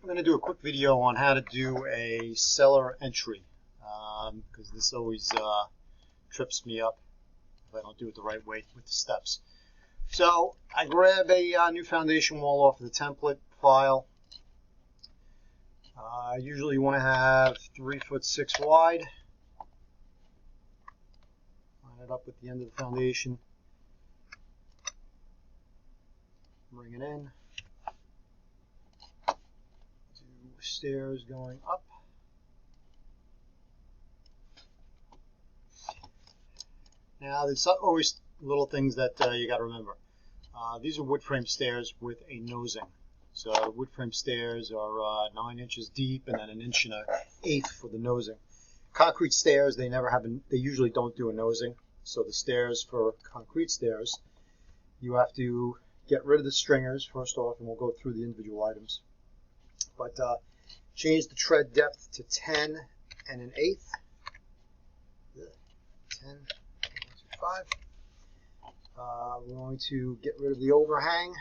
I'm going to do a quick video on how to do a cellar entry because this always trips me up if I don't do it the right way with the steps. So I grab a new foundation wall off of the template file. Usually you want to have 3'6" wide. Line it up with the end of the foundation. Bring it in. Stairs going up. Now there's always little things that you got to remember. These are wood frame stairs with a nosing. So wood frame stairs are 9 inches deep and then 1 1/8 inches for the nosing. Concrete stairs, they usually don't do a nosing. So the stairs for concrete stairs, you have to get rid of the stringers first off, and we'll go through the individual items. But change the tread depth to 10 1/8. 10, 5. We're going to get rid of the overhang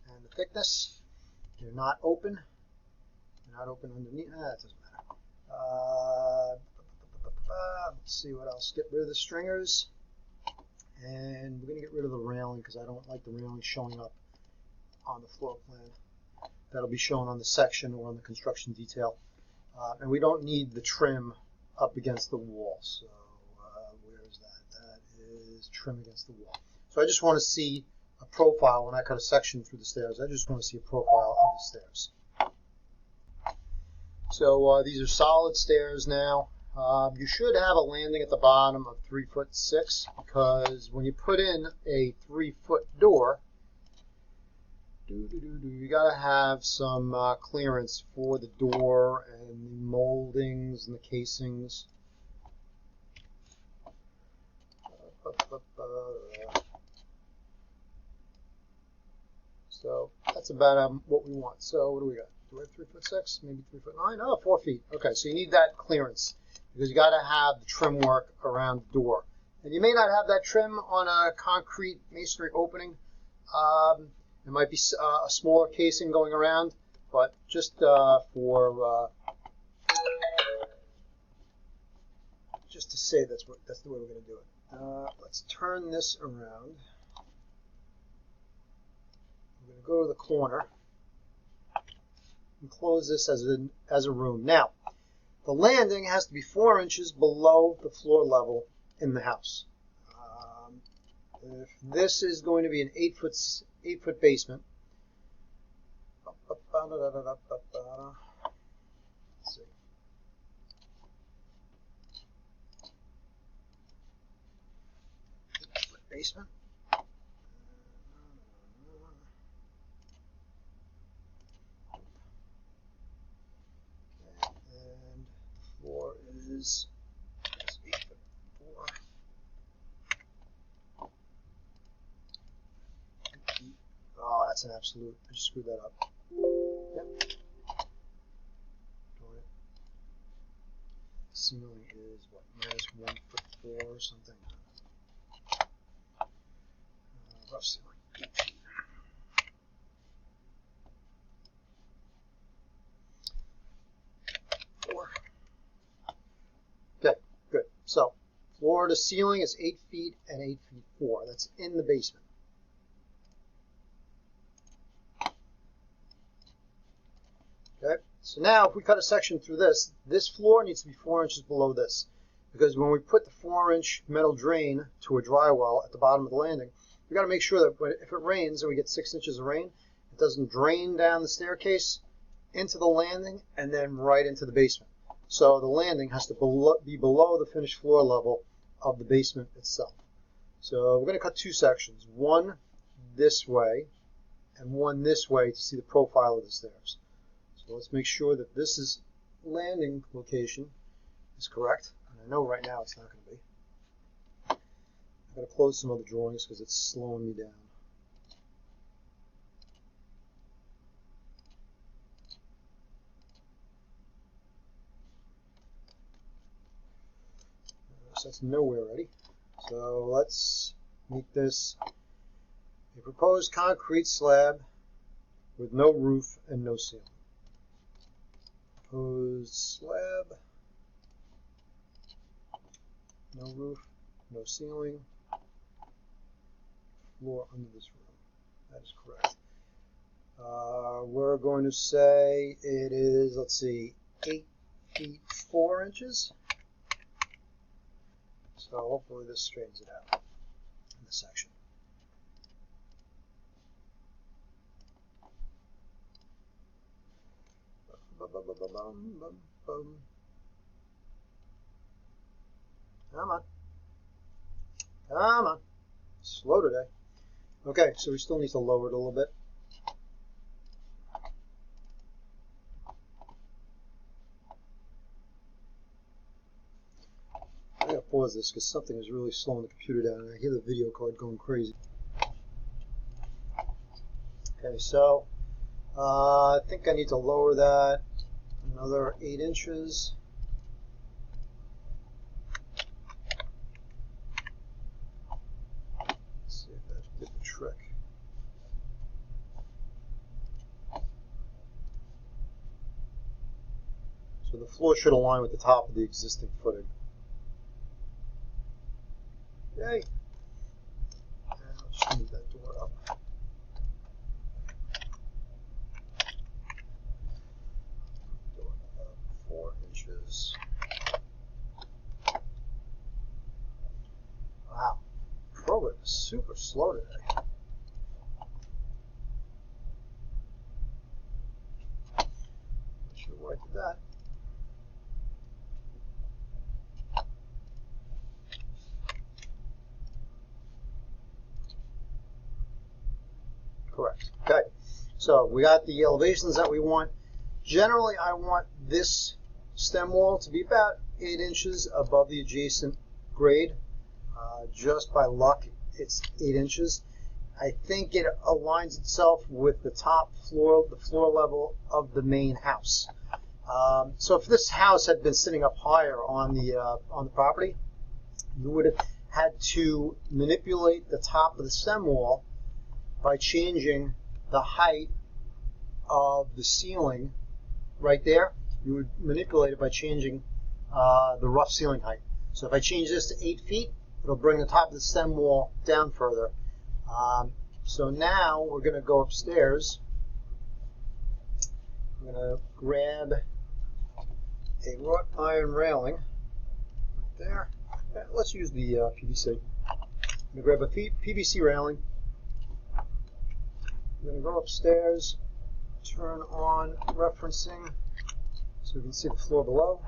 and the thickness. They're not open. They're not open underneath. That doesn't matter. Let's see what else. Get rid of the stringers. And we're going to get rid of the railing because I don't like the railing showing up on the floor plan. That'll be shown on the section or on the construction detail. And we don't need the trim up against the wall. So where is that? That is trim against the wall. So I just want to see a profile when I cut a section through the stairs. I just want to see a profile of the stairs. So these are solid stairs now. You should have a landing at the bottom of 3'6" because when you put in a 3-foot door, you got to have some clearance for the door and the moldings and the casings. So that's about what we want. So what do we got? Do we have 3'6"? Maybe 3'9"? Oh, 4 feet. Okay, so you need that clearance because you got to have the trim work around the door. And you may not have that trim on a concrete masonry opening. It might be a smaller casing going around, but just just to say that's the way we're going to do it. Let's turn this around. We're going to go to the corner and close this as a room. Now, the landing has to be 4 inches below the floor level in the house. If this is going to be an 8-foot basement, let's see. Basement. And the floor is 8'4". Oh, that's an absolute. I just screwed that up. Yep. Ceiling is what, -1'4" or something. Rough ceiling. 8 feet. Okay, good. So, floor to ceiling is 8 feet and 8'4". That's in the basement. Okay, so now if we cut a section through this floor needs to be 4 inches below this. Because when we put the 4-inch metal drain to a dry well at the bottom of the landing, we got to make sure that if it rains and we get 6 inches of rain, it doesn't drain down the staircase into the landing and then right into the basement. So the landing has to be below the finished floor level of the basement itself. So we're going to cut 2 sections, one this way and one this way to see the profile of the stairs. So let's make sure that this landing location is correct. And I know right now it's not going to be. I'm going to close some other drawings because it's slowing me down. So that's nowhere ready. So let's make this a proposed concrete slab with no roof and no ceiling. proposed slab. No roof, no ceiling, floor under this room. That is correct. We're going to say it is, let's see, 8 feet 4 inches. So hopefully this straightens it out in this section. Come on. Come on. Slow today. Okay, so we still need to lower it a little bit. I gotta pause this because something is really slowing the computer down and I hear the video card going crazy. Okay, so I think I need to lower that another 8 inches. Let's see if that did the trick. So the floor should align with the top of the existing footing. Yay! And let's move that door up. Door up 4 inches. Wow, program is super slow today. Not sure why I did that. Correct. Okay, so we got the elevations that we want. Generally, I want this stem wall to be about 8 inches above the adjacent grade. Just by luck, it's 8 inches. I think it aligns itself with the top floor, the floor level of the main house. So if this house had been sitting up higher on the property, you would have had to manipulate the top of the stem wall by changing the height of the ceiling right there. You would manipulate it by changing the rough ceiling height. So if I change this to 8 feet, it'll bring the top of the stem wall down further. So now we're going to go upstairs. I'm going to grab a wrought iron railing right there. Let's use the PVC. I'm going to grab a PVC railing. I'm going to go upstairs, turn on referencing so we can see the floor below.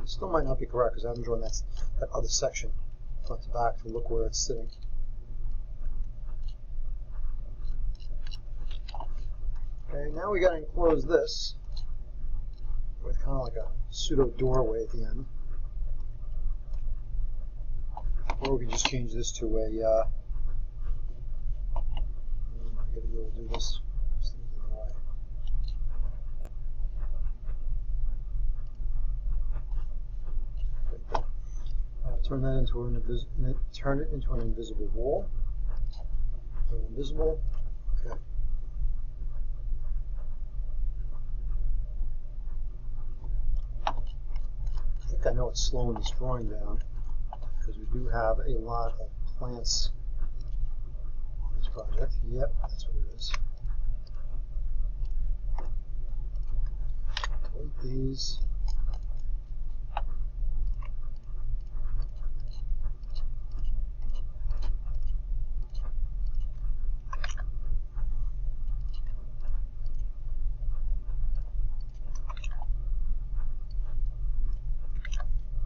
It still might not be correct because I haven't drawn that other section front to back to look where it's sitting. Okay, now we got to enclose this with kind of like a pseudo doorway at the end. Or we can just change this to a, I gotta be able to do this. This thing's in the way. Turn that into an invisible wall. So invisible. Okay. I think I know what's slowing this drawing down because we do have a lot of plants on this project. Yep, that's what it is. Delete these.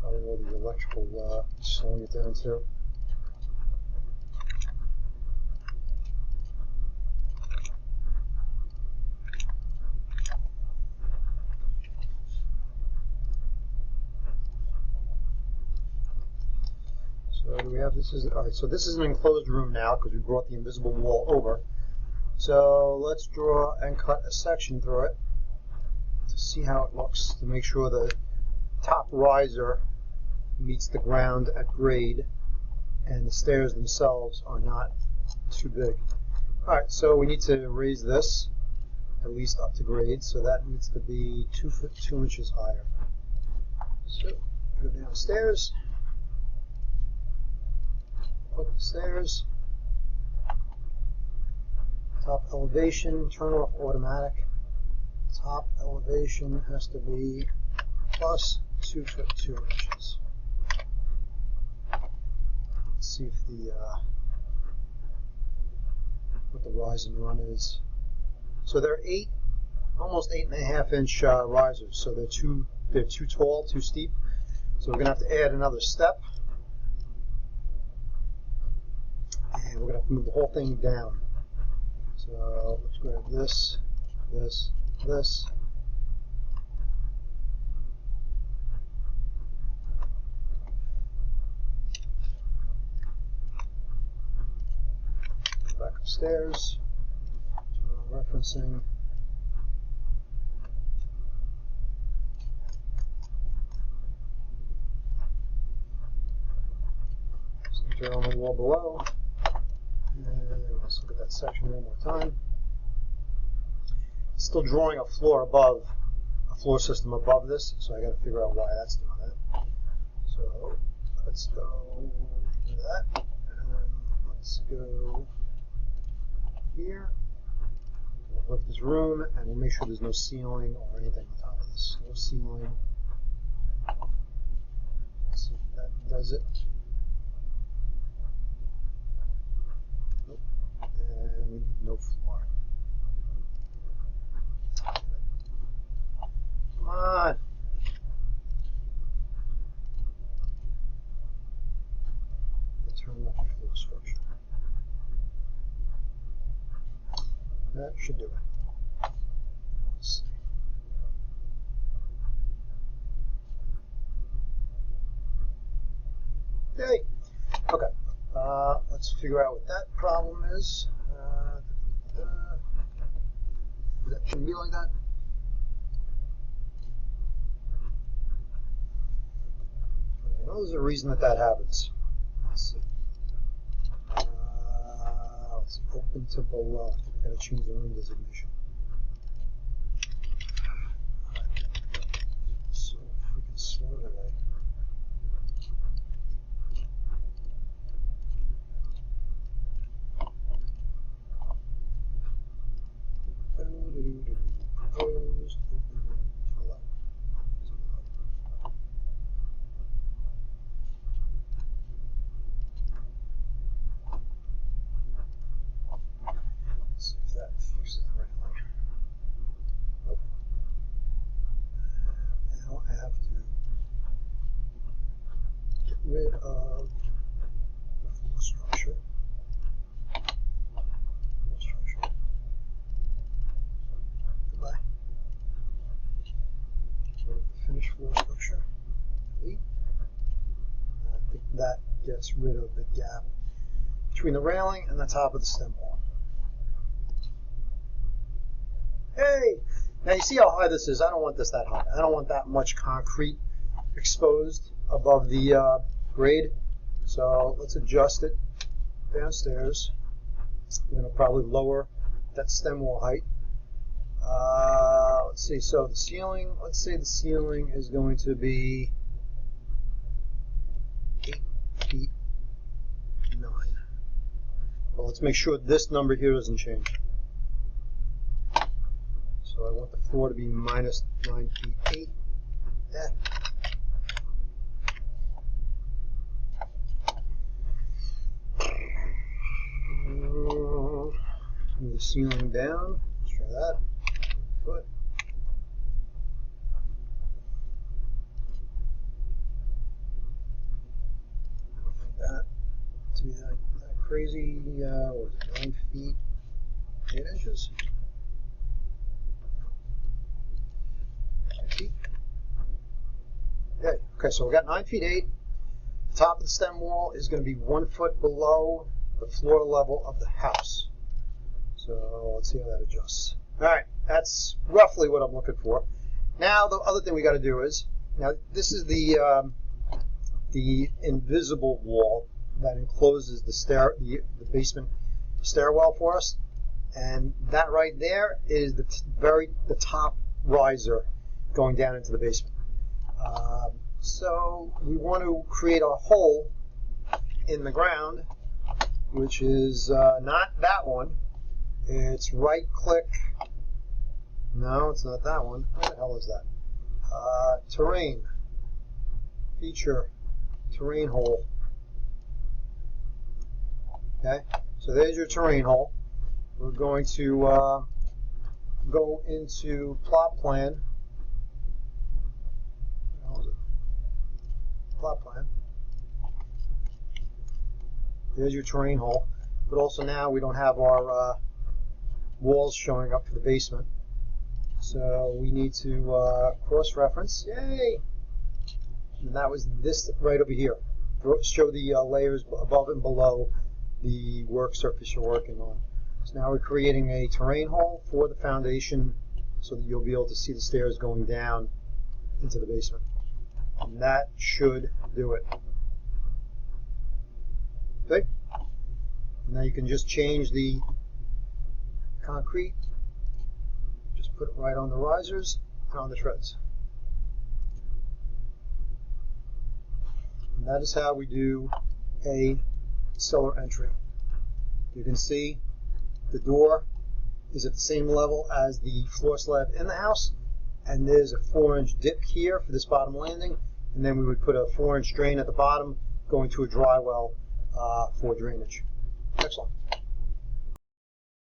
Probably where the electrical slowing it down too. So So do we have this? All right. So this is an enclosed room now because we brought the invisible wall over. So let's draw and cut a section through it to see how it looks, to make sure the top riser meets the ground at grade and the stairs themselves are not too big. All right, so we need to raise this at least up to grade, so that needs to be 2 foot 2 inches higher. So go downstairs, put the stairs, top elevation, turn off automatic. Top elevation has to be plus 2 foot 2 inches. Let's see if the what the rise and run is. So they're almost 8.5 inch risers. So they're too tall, too steep. So we're gonna have to add another step, and we're gonna have to move the whole thing down. So let's grab this, this, this. Back upstairs. Referencing. Center on the wall below. And let's look at that section one more time. Still drawing a floor system above this, so I got to figure out why that's doing that. So let's go do that, and let's go here. We'll lift this room, and we'll make sure there's no ceiling or anything on top of this. No ceiling. Let's see if that does it. Nope. And we need no floor. Come on. Let's turn off the floor structure. That should do it. Let's see. Yay. Okay. Let's figure out what that problem is. That shouldn't be like that. I know there's a reason that happens. Let's see. Let's see. Open to below. I think I gotta change the room designation. So freaking slow today. Proposed open to below. Let's see if that fixes the railing. Nope. Now I have to get rid of the floor structure. Goodbye. Get rid of the finished floor structure. Delete. I think that gets rid of the gap between the railing and the top of the stem wall. Hey! Now you see how high this is? I don't want this that high. I don't want that much concrete exposed above the grade. So let's adjust it downstairs. We're going to probably lower that stem wall height. Let's see, so the ceiling, let's say the ceiling is going to be 8 feet 9. Well, let's make sure this number here doesn't change. So I want the floor to be minus 9 feet 8. Yeah. Move the ceiling down. Let's try that. 1 foot. That to be that crazy. What was it? 9 feet 8 inches. 9 feet. Yeah. Okay, so we got 9 feet 8. The top of the stem wall is going to be 1 foot below the floor level of the house. So let's see how that adjusts. All right, that's roughly what I'm looking for. Now the other thing we got to do is, now this is the invisible wall that encloses the basement stairwell for us, and that right there is the top riser going down into the basement. So we want to create a hole in the ground, which is not that one. It's right click. No, it's not that one. What the hell is that? Terrain. Feature. Terrain hole. Okay, so there's your terrain hole. We're going to go into plot plan. Plot plan. There's your terrain hole. But also now we don't have our walls showing up for the basement. So we need to cross-reference. Yay! And that was this right over here. Show the layers above and below the work surface you're working on. So now we're creating a terrain hole for the foundation so that you'll be able to see the stairs going down into the basement. And that should do it. Okay? Now you can just change the concrete. Just put it right on the risers and on the treads. And that is how we do a cellar entry. You can see the door is at the same level as the floor slab in the house, and there's a 4-inch dip here for this bottom landing, and then we would put a 4-inch drain at the bottom going to a dry well for drainage. Excellent.